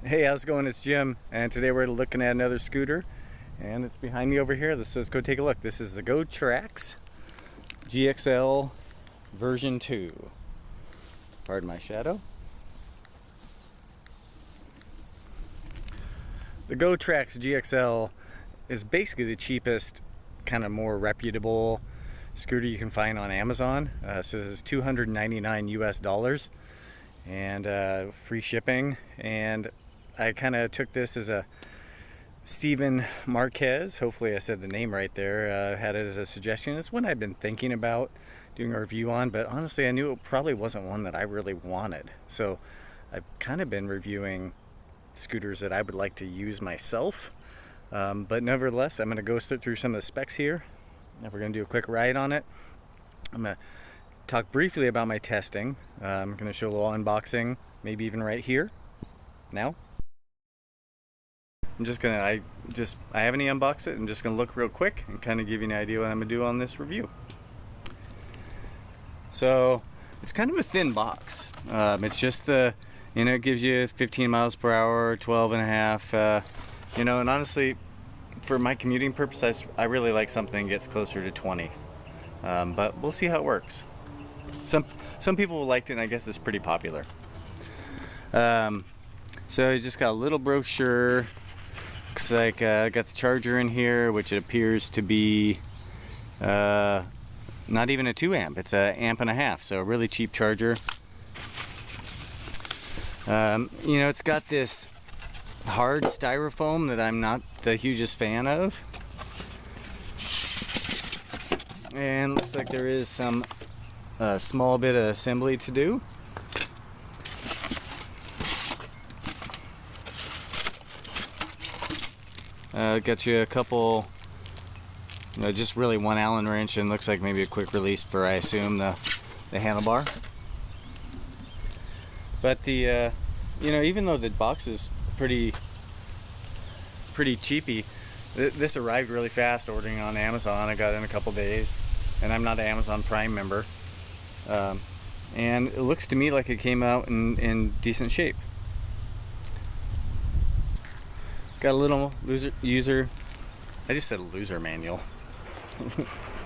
Hey, how's it going? It's Jim, and today we're looking at another scooter, and it's behind me over here. Let's go take a look. This is the GoTrax GXL version 2. Pardon my shadow. The GoTrax GXL is basically the cheapest, kind of more reputable scooter you can find on Amazon. So this is $299 US, and free shipping. And I kind of took this as a Stephen Marquez, hopefully I said the name right there, had it as a suggestion. It's one I've been thinking about doing a review on, but honestly I knew it probably wasn't one that I really wanted. So I've kind of been reviewing scooters that I would like to use myself, but nevertheless I'm going to go through some of the specs here, and we're going to do a quick ride on it. I'm going to talk briefly about my testing. I'm going to show a little unboxing, maybe even right here now. I haven't even unboxed it. I'm just gonna look real quick and kind of give you an idea what I'm gonna do on this review. So it's kind of a thin box. It's just the, it gives you 15 miles per hour, 12 and a half, and honestly, for my commuting purpose, I really like something that gets closer to 20. But we'll see how it works. Some people liked it, and I guess it's pretty popular. So you just got a little brochure. Looks like I got the charger in here, which it appears to be not even a 2 amp. It's an 1.5 amp, so a really cheap charger. It's got this hard styrofoam that I'm not the hugest fan of. And looks like there is some small bit of assembly to do. Got you a couple, just really 1 Allen wrench, and looks like maybe a quick release for, I assume, the handlebar. But the, even though the box is pretty cheapy, this arrived really fast ordering on Amazon. I got it in a couple days, and I'm not an Amazon Prime member. And it looks to me like it came out in decent shape. Got a little user, I just said loser manual.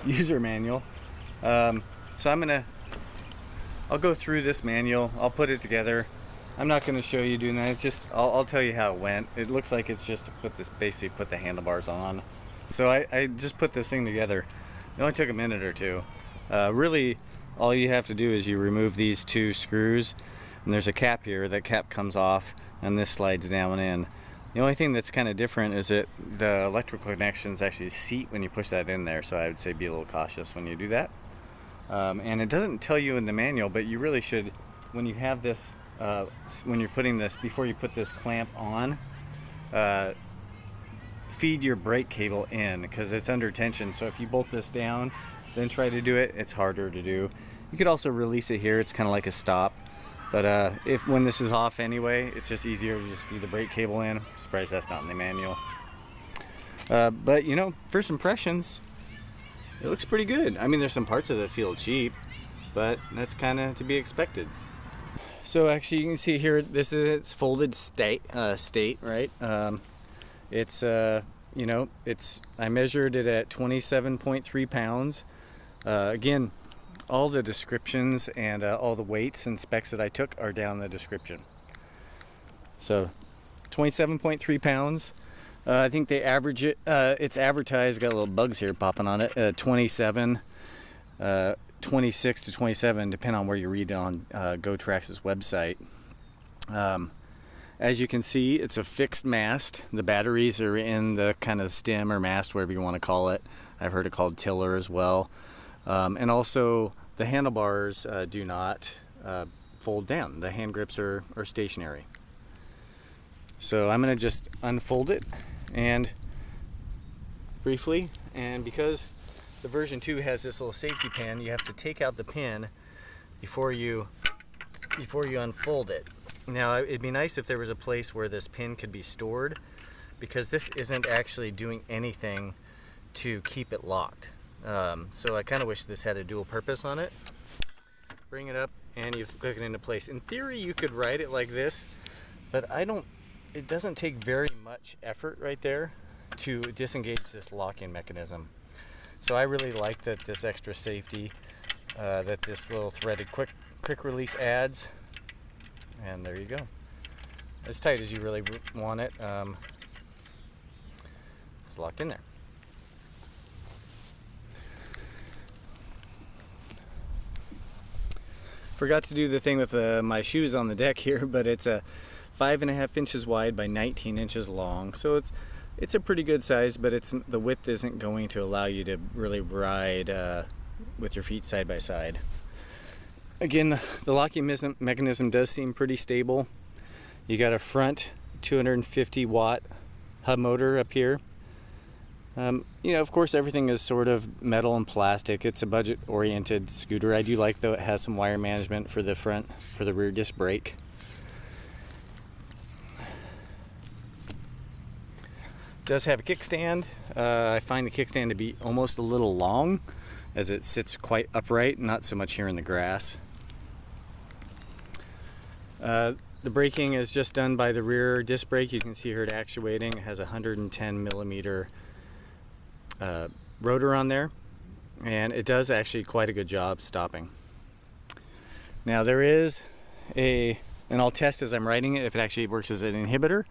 User manual. So I'll go through this manual. I'll put it together. I'm not going to show you doing that. It's just, I'll tell you how it went. It looks like it's just to basically put the handlebars on. So I just put this thing together. It only took a minute or two. Really, all you have to do is you remove these 2 screws, and there's a cap here. That cap comes off, and this slides down in. The only thing that's kind of different is that the electrical connections actually seat when you push that in there, so I would say be a little cautious when you do that. And it doesn't tell you in the manual, but you really should, when you have this, when you're putting this, before you put this clamp on, feed your brake cable in, because it's under tension. So if you bolt this down, then try to do it, it's harder to do. You could also release it here. It's kind of like a stop. But when this is off anyway, it's just easier to just feed the brake cable in. I'm surprised that's not in the manual. But first impressions, it looks pretty good. I mean, there's some parts of it that feel cheap, but that's kind of to be expected. So actually, you can see here, this is its folded state, right? I measured it at 27.3 pounds. Again, all the descriptions and all the weights and specs that I took are down in the description. So 27.3 pounds. I think they average it, it's advertised, got little bugs here popping on it, 26 to 27, depending on where you read it on GoTrax's website. As you can see, it's a fixed mast. The batteries are in the kind of stem or mast, whatever you want to call it. I've heard it called tiller as well. And also the handlebars do not fold down. The hand grips are stationary. So I'm going to just unfold it and briefly, and because the version 2 has this little safety pin, you have to take out the pin before you unfold it. Now it'd be nice if there was a place where this pin could be stored, because this isn't actually doing anything to keep it locked. So I kind of wish this had a dual purpose on it. Bring it up and you click it into place. In theory you could ride it like this, but I don't it doesn't take very much effort right there to disengage this locking mechanism. So I really like that this extra safety that this little threaded quick release adds. And there you go. As tight as you really want it. It's locked in there. Forgot to do the thing with my shoes on the deck here, but it's a 5.5 inches wide by 19 inches long. So it's a pretty good size, but the width isn't going to allow you to really ride with your feet side by side. Again, the locking mechanism does seem pretty stable. You got a front 250 watt hub motor up here. You know, of course, everything is sort of metal and plastic. It's a budget-oriented scooter. I do like, though, it has some wire management for the front, for the rear disc brake. It does have a kickstand. I find the kickstand to be almost a little long, as it sits quite upright, not so much here in the grass. The braking is just done by the rear disc brake. You can see here it actuating. It has a 110 millimeter rotor on there, and it does actually quite a good job stopping. Now there is and I'll test as I'm riding it if it actually works as an inhibitor.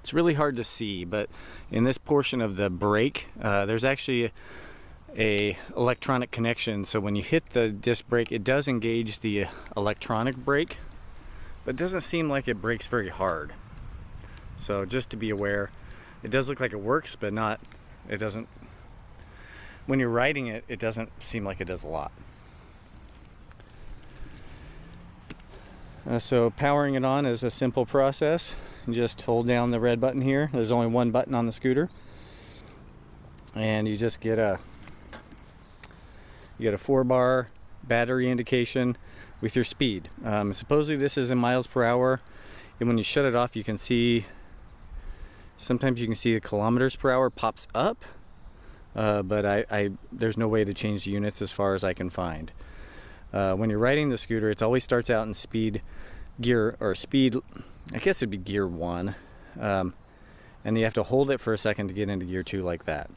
It's really hard to see, but in this portion of the brake, there's actually a electronic connection. So when you hit the disc brake, it does engage the electronic brake, but it doesn't seem like it brakes very hard. So just to be aware, it does look like it works, but it doesn't. When you're riding it, it doesn't seem like it does a lot. So powering it on is a simple process. You just hold down the red button here. There's only one button on the scooter, and you just get a 4-bar battery indication with your speed. Supposedly this is in miles per hour, and when you shut it off, you can see, sometimes you can see the kilometers per hour pops up, but there's no way to change the units as far as I can find. When you're riding the scooter, it always starts out in speed gear, or speed, I guess it'd be gear 1, and you have to hold it for a second to get into gear 2 like that.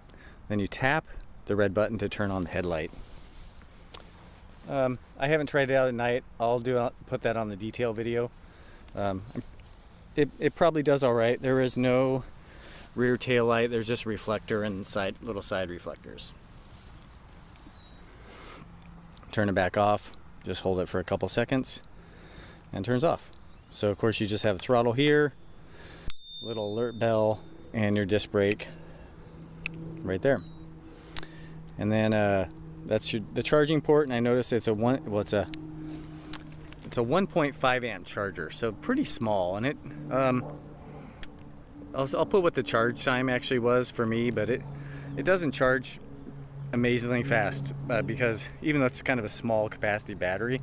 Then you tap the red button to turn on the headlight. I haven't tried it out at night. I'll put that on the detail video. It probably does all right. There is no rear tail light. There's just a reflector and little side reflectors. Turn it back off. Just hold it for a couple seconds and turns off. So of course you just have a throttle here, little alert bell, and your disc brake right there. And then that's the charging port, and I noticed it's a 1.5 amp charger, so pretty small. And I'll put what the charge time actually was for me, but it doesn't charge amazingly fast, because even though it's kind of a small capacity battery,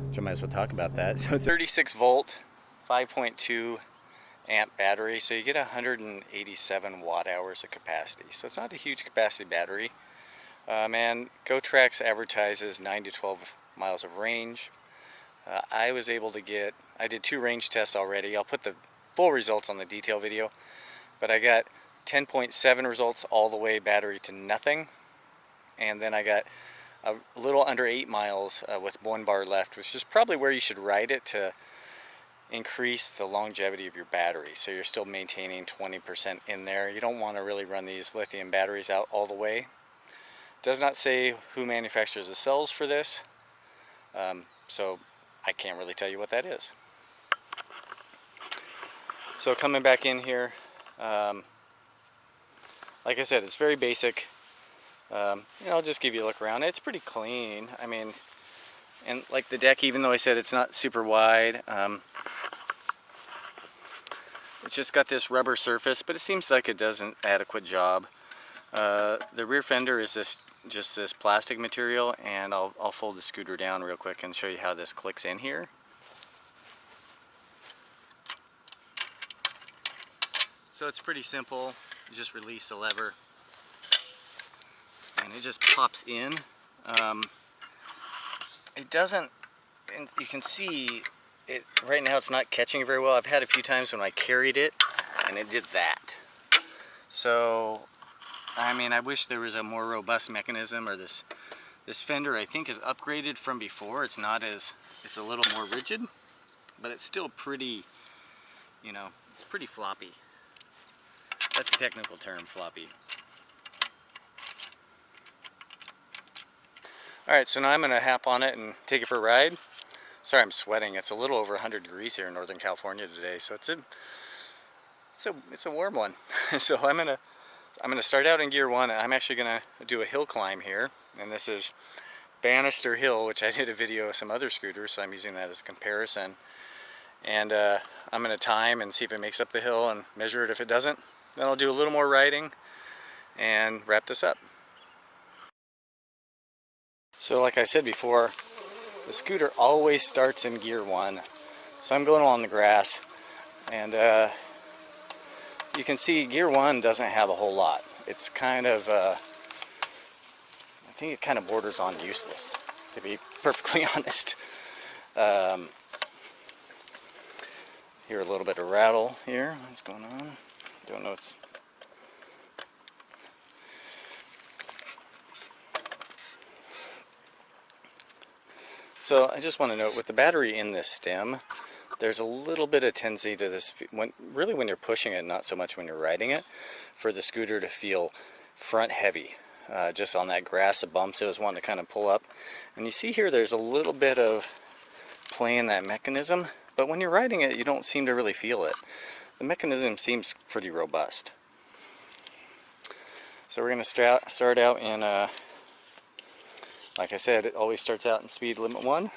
which I might as well talk about that. So it's a 36 volt, 5.2 amp battery, so you get 187 watt hours of capacity. So it's not a huge capacity battery. And GoTrax advertises 9 to 12 miles of range. I did 2 range tests already. I'll put the full results on the detail video, but I got 10.7 results all the way battery to nothing. And then I got a little under 8 miles with 1 bar left, which is probably where you should ride it to increase the longevity of your battery. So you're still maintaining 20% in there. You don't want to really run these lithium batteries out all the way. It does not say who manufactures the cells for this, so I can't really tell you what that is. So coming back in here, like I said, it's very basic. I'll just give you a look around. It's pretty clean. I mean, and like the deck, even though I said it's not super wide, it's just got this rubber surface, but it seems like it does an adequate job. The rear fender is just this plastic material, and I'll fold the scooter down real quick and show you how this clicks in here. So it's pretty simple. You just release the lever, and it just pops in. It doesn't, and you can see it right now, it's not catching very well. I've had a few times when I carried it and it did that. So, I mean, I wish there was a more robust mechanism, or this fender I think is upgraded from before. It's not as, it's a little more rigid, but it's still pretty, you know, it's pretty floppy. That's the technical term, floppy. Alright, so now I'm going to hop on it and take it for a ride. Sorry, I'm sweating. It's a little over 100 degrees here in Northern California today, so it's a warm one. So I'm gonna start out in gear 1. I'm actually gonna do a hill climb here, and this is Bannister Hill, which I did a video of some other scooters, so I'm using that as a comparison. And I'm gonna time and see if it makes up the hill and measure it. If it doesn't, then I'll do a little more riding and wrap this up. So like I said before, the scooter always starts in gear 1. So I'm going along the grass, and you can see gear 1 doesn't have a whole lot. It's kind of, I think it kind of borders on useless, to be perfectly honest. Hear a little bit of rattle here. What's going on? Don't know. It's so I just want to note, with the battery in this stem, there's a little bit of tendency to this, really when you're pushing it, not so much when you're riding it, for the scooter to feel front heavy. Just on that grass, the bumps, it was wanting to kind of pull up. And you see here there's a little bit of play in that mechanism, but when you're riding it, you don't seem to really feel it. The mechanism seems pretty robust. So we're going to start out in, like I said, it always starts out in speed limit 1.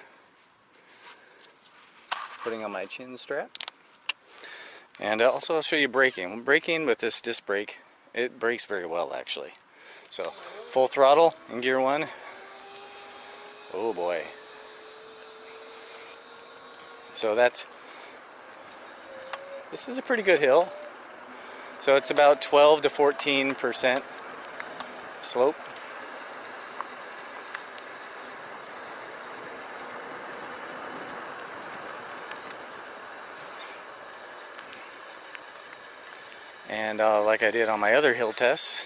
Putting on my chin strap. And also I'll show you braking. When braking with this disc brake, it brakes very well actually. So full throttle in gear 1. Oh boy. So this is a pretty good hill. So it's about 12 to 14% slope. And like I did on my other hill tests,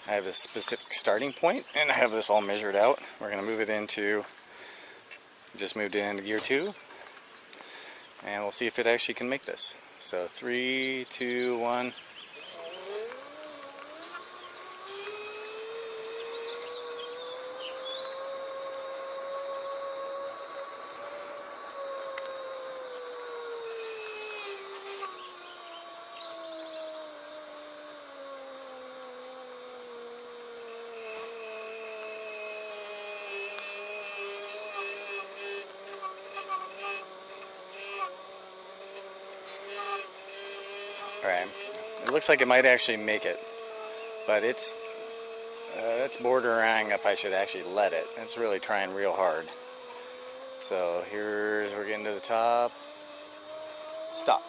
I have a specific starting point, and I have this all measured out. We're going to move it into, just moved it into gear 2, and we'll see if it actually can make this. So 3, 2, 1. Alright, it looks like it might actually make it, but it's bordering if I should actually let it. It's really trying real hard. So we're getting to the top. Stop.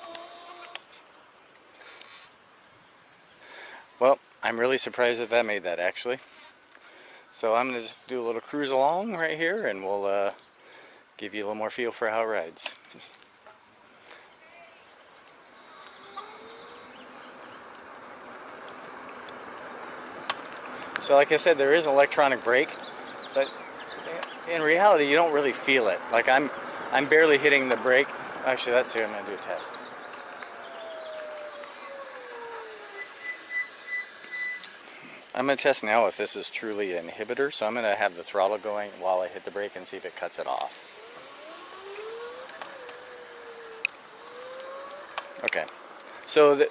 Well, I'm really surprised that made that actually. So I'm going to just do a little cruise along right here, and we'll give you a little more feel for how it rides. So like I said, there is an electronic brake, but in reality you don't really feel it. Like I'm barely hitting the brake. Actually, that's here. I'm going to do a test. I'm going to test now if this is truly an inhibitor. So I'm going to have the throttle going while I hit the brake and see if it cuts it off. Okay. So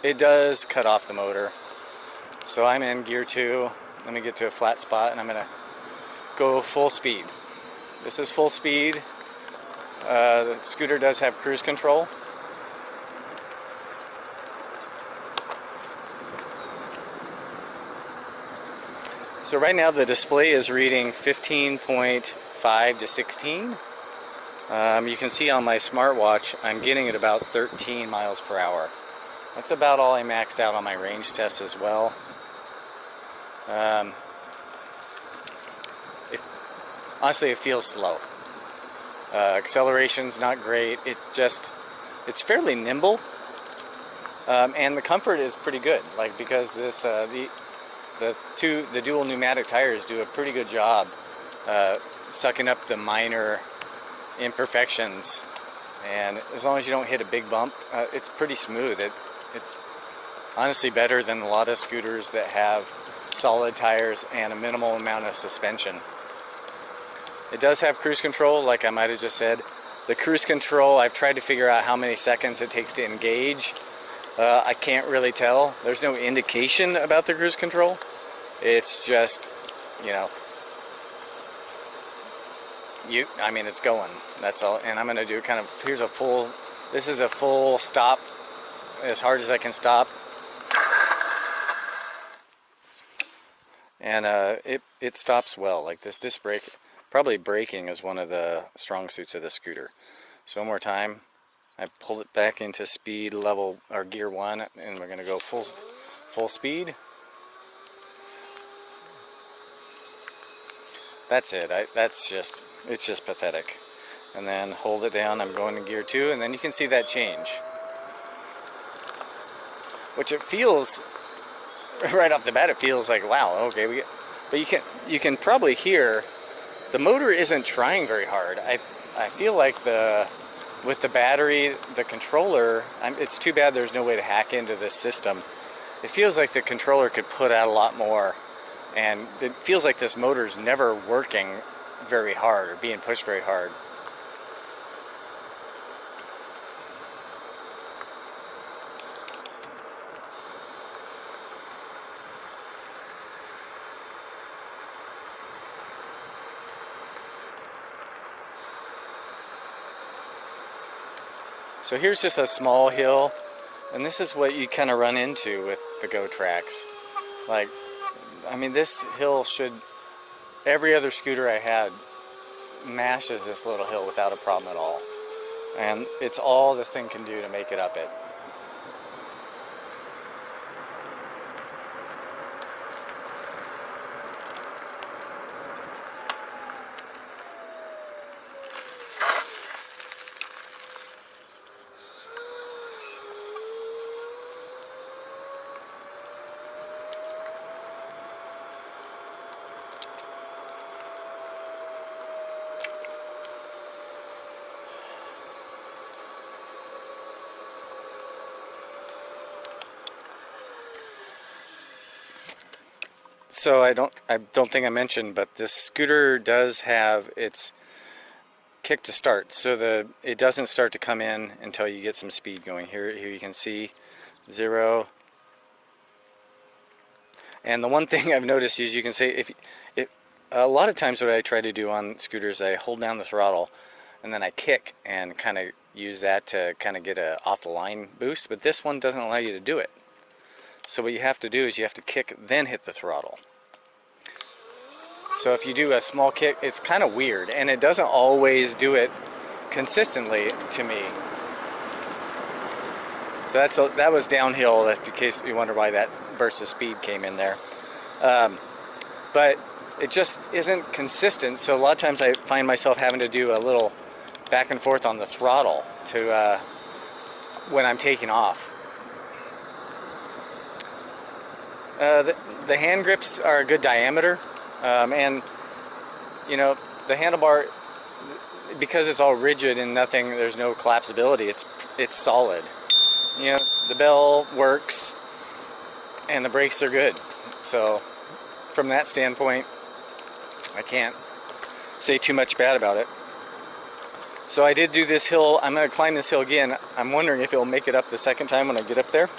it does cut off the motor. So I'm in gear 2. Let me get to a flat spot, and I'm going to go full speed. This is full speed. The scooter does have cruise control. So right now the display is reading 15.5 to 16. You can see on my smartwatch I'm getting at about 13 miles per hour. That's about all I maxed out on my range test as well. Honestly, it feels slow. Acceleration's not great. It's fairly nimble. and the comfort is pretty good. Like, because this the dual pneumatic tires do a pretty good job sucking up the minor imperfections, and as long as you don't hit a big bump, it's pretty smooth. It's honestly better than a lot of scooters that have solid tires and a minimal amount of suspension. It does have cruise control, like I might have just said. The cruise control, I've tried to figure out how many seconds it takes to engage. I can't really tell. There's no indication about the cruise control. It's just, you know, I mean, it's going. That's all. And I'm going to do kind of, this is a full stop, as hard as I can stop. And it stops well. Like, this disc brake, probably braking is one of the strong suits of the scooter. So one more time, I pulled it back into speed level, or gear 1, and we're going to go full speed. That's it. It's just pathetic. And then hold it down. I'm going to gear 2, and then you can see that change. Which it feels, right off the bat, it feels like, wow, okay. But you can probably hear the motor isn't trying very hard. I feel like with the battery, the controller, it's too bad there's no way to hack into this system. It feels like the controller could put out a lot more, and it feels like this motor's never working very hard or being pushed very hard. So here's just a small hill, and this is what you kind of run into with the GoTrax. Like, I mean, this hill every other scooter I had mashes this little hill without a problem at all. And it's all this thing can do to make it up it. So I don't think I mentioned, but this scooter does have its kick to start. So it doesn't start to come in until you get some speed going. Here you can see 0. And the one thing I've noticed is you can say, a lot of times what I try to do on scooters, I hold down the throttle and then I kick and kind of use that to kind of get a off the line boost. But this one doesn't allow you to do it. So what you have to do is you have to kick, then hit the throttle. So if you do a small kick, it's kind of weird, and it doesn't always do it consistently to me. So that was downhill, in case you wonder why that burst of speed came in there. But it just isn't consistent, so a lot of times I find myself having to do a little back and forth on the throttle when I'm taking off. The hand grips are a good diameter, and you know, the handlebar, because it's all rigid and there's no collapsibility, it's solid. You know, the bell works and the brakes are good. So from that standpoint, I can't say too much bad about it. So I did do this hill. I'm going to climb this hill again. I'm wondering if it'll make it up the second time when I get up there.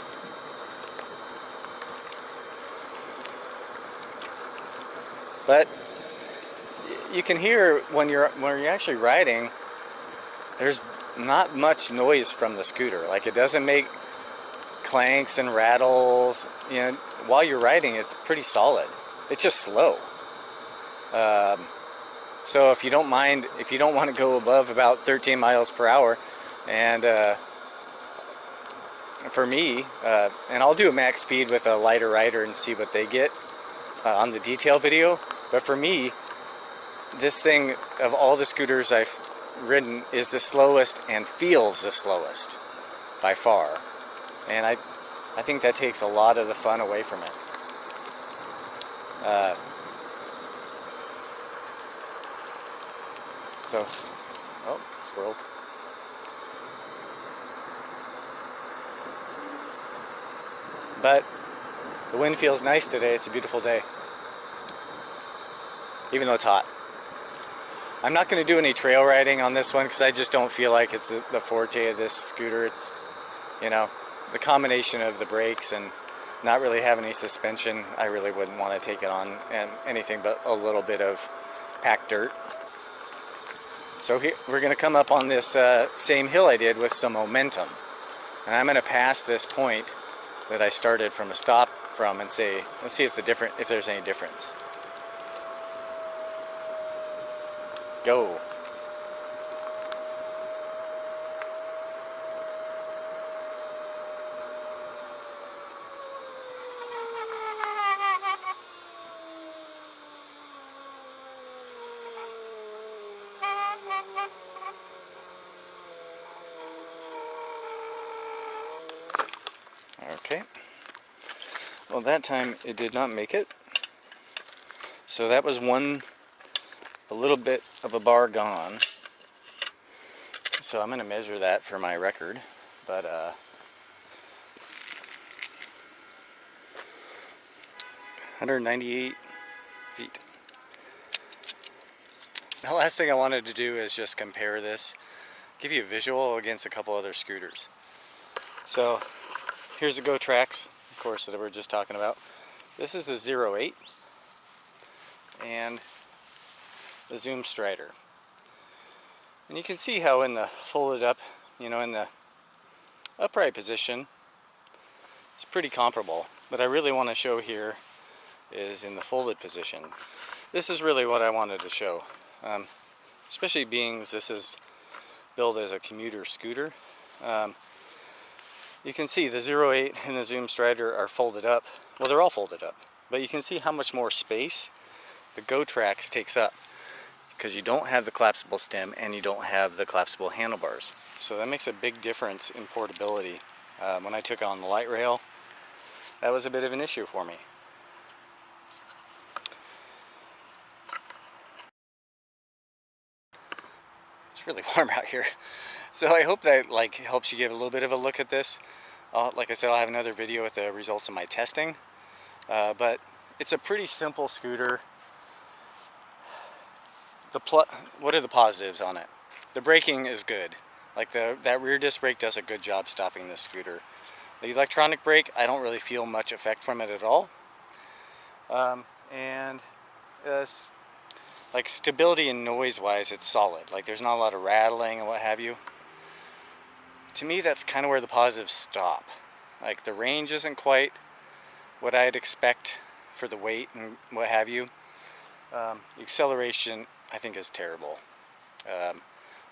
But you can hear when you're actually riding, there's not much noise from the scooter. Like, it doesn't make clanks and rattles. You know, while you're riding, it's pretty solid. It's just slow. So if you don't mind, if you don't want to go above about 13 miles per hour, and for me, and I'll do a max speed with a lighter rider and see what they get on the detail video. But for me, this thing, of all the scooters I've ridden, is the slowest and feels the slowest by far. And I think that takes a lot of the fun away from it. So, oh, squirrels. But the wind feels nice today. It's a beautiful day, even though it's hot. I'm not going to do any trail riding on this one because I just don't feel like it's the forte of this scooter. It's, you know, the combination of the brakes and not really having any suspension, I really wouldn't want to take it on and anything but a little bit of packed dirt. So here, we're going to come up on this same hill I did with some momentum. And I'm going to pass this point that I started from a stop from and say, let's see if there's any difference. Go. Okay. Well, that time it did not make it. So that was a little bit of a bar gone. So I'm going to measure that for my record. But 198 feet. The last thing I wanted to do is just compare this, give you a visual against a couple other scooters. So here's the GoTrax, of course, that we were just talking about. This is the 08 and the Zoom Strider. And you can see how in the folded up, you know, in the upright position, it's pretty comparable. But I really want to show here is in the folded position. This is really what I wanted to show. Especially being this is billed as a commuter scooter. You can see the 08 and the Zoom Strider are folded up. Well, they're all folded up. But you can see how much more space the GoTrax takes up, because you don't have the collapsible stem and you don't have the collapsible handlebars. So that makes a big difference in portability. When I took on the light rail, that was a bit of an issue for me. It's really warm out here. So I hope that helps you give a little bit of a look at this. Like I said, I'll have another video with the results of my testing. But it's a pretty simple scooter. What are the positives on it? The braking is good. Like that rear disc brake does a good job stopping this scooter. The electronic brake, I don't really feel much effect from it at all. And like stability and noise wise, it's solid. Like there's not a lot of rattling and what have you. To me, that's kind of where the positives stop. Like the range isn't quite what I'd expect for the weight and what have you. The acceleration, I think, is terrible.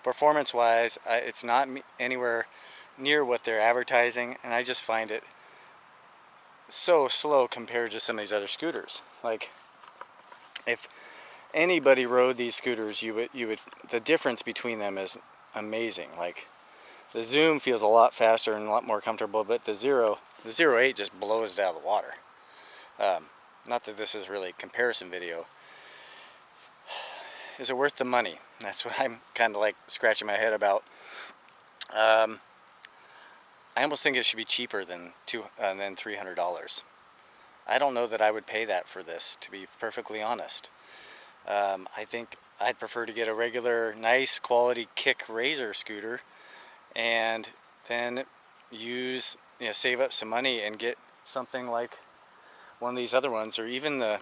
Performance wise, it's not anywhere near what they're advertising, and I just find it so slow compared to some of these other scooters. Like if anybody rode these scooters, you would the difference between them is amazing. Like the Zoom feels a lot faster and a lot more comfortable, but the 08 just blows it out of the water. Not that this is really a comparison video. Is it worth the money? That's what I'm kind of like scratching my head about. I almost think it should be cheaper than $300. I don't know that I would pay that for this, to be perfectly honest. I think I'd prefer to get a regular, nice quality kick razor scooter, and then save up some money and get something like one of these other ones, or even the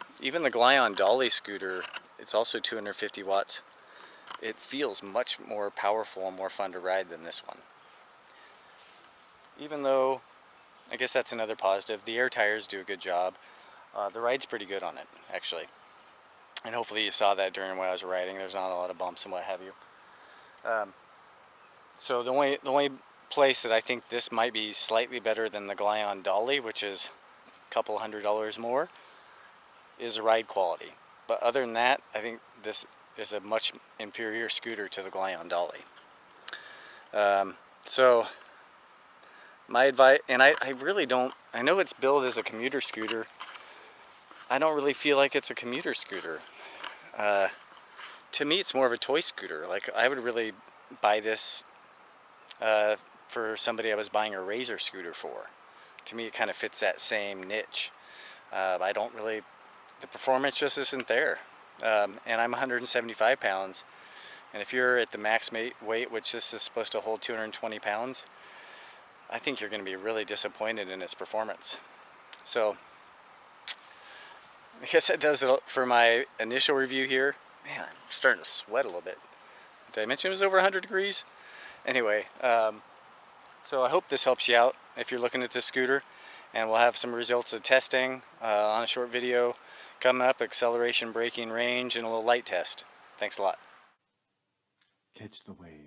Glion Dolly scooter. It's also 250 watts. It feels much more powerful and more fun to ride than this one. Even though, I guess that's another positive, the air tires do a good job. The ride's pretty good on it, actually. And hopefully you saw that during when I was riding. There's not a lot of bumps and what have you. So the only place that I think this might be slightly better than the Glion Dolly, which is a couple $100 more, is ride quality. But other than that, I think this is a much inferior scooter to the Glion Dolly. So my advice, and I really don't, I know it's billed as a commuter scooter. I don't really feel like it's a commuter scooter. To me, it's more of a toy scooter. Like, I would really buy this for somebody I was buying a razor scooter for. To me, it kind of fits that same niche. I don't really, the performance just isn't there. And I'm 175 pounds. And if you're at the max weight, which this is supposed to hold 220 pounds, I think you're going to be really disappointed in its performance. So, I guess that does it for my initial review here. Man, I'm starting to sweat a little bit. Did I mention it was over 100 degrees? Anyway, so I hope this helps you out if you're looking at this scooter. And we'll have some results of testing on a short video coming up, acceleration, braking, range, and a little light test. Thanks a lot. Catch the wave.